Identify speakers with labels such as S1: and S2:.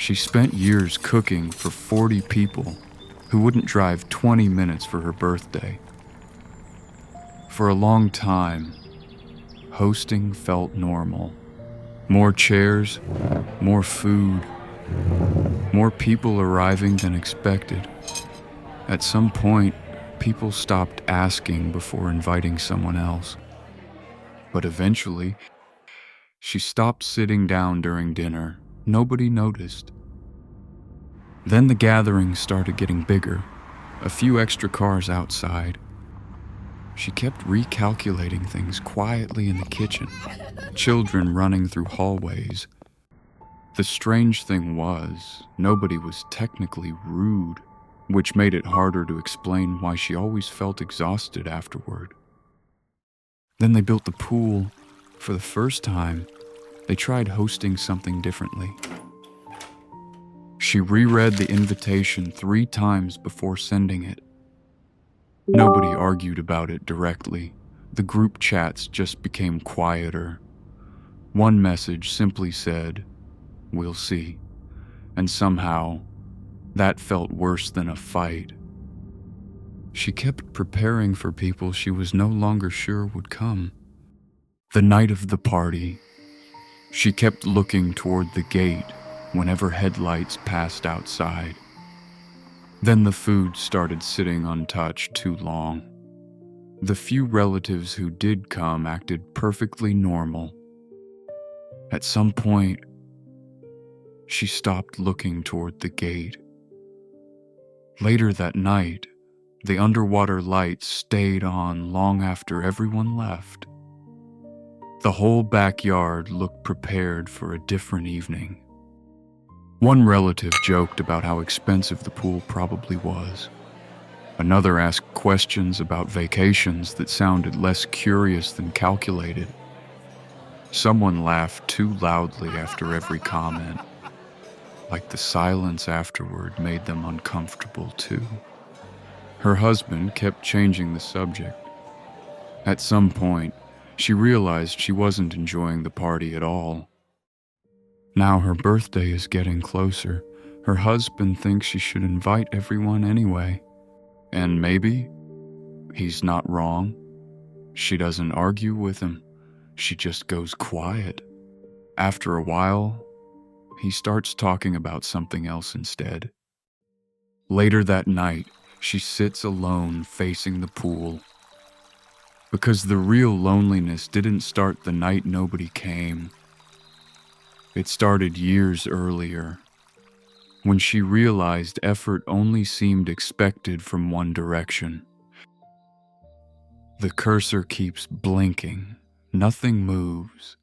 S1: She spent years cooking for 40 people who wouldn't drive 20 minutes for her birthday. For a long time, hosting felt normal. More chairs, more food, more people arriving than expected. At some point, people stopped asking before inviting someone else. But eventually, she stopped sitting down during dinner. Nobody noticed. Then the gathering started getting bigger, a few extra cars outside. She kept recalculating things quietly in the kitchen, children running through hallways. The strange thing was, nobody was technically rude, which made it harder to explain why she always felt exhausted afterward. Then they built the pool. For the first time, they tried hosting something differently. She reread the invitation 3 times before sending it. Nobody argued about it directly. The group chats just became quieter. One message simply said, "We'll see." And somehow, that felt worse than a fight. She kept preparing for people she was no longer sure would come. The night of the party, she kept looking toward the gate whenever headlights passed outside. Then the food started sitting untouched too long. The few relatives who did come acted perfectly normal. At some point, she stopped looking toward the gate. Later that night, the underwater lights stayed on long after everyone left. The whole backyard looked prepared for a different evening. One relative joked about how expensive the pool probably was. Another asked questions about vacations that sounded less curious than calculated. Someone laughed too loudly after every comment, like the silence afterward made them uncomfortable too. Her husband kept changing the subject. At some point, she realized she wasn't enjoying the party at all. Now her birthday is getting closer. Her husband thinks she should invite everyone anyway. And maybe he's not wrong. She doesn't argue with him. She just goes quiet. After a while, he starts talking about something else instead. Later that night, she sits alone facing the pool. Because the real loneliness didn't start the night nobody came. It started years earlier, when she realized effort only seemed expected from one direction. The cursor keeps blinking. Nothing moves.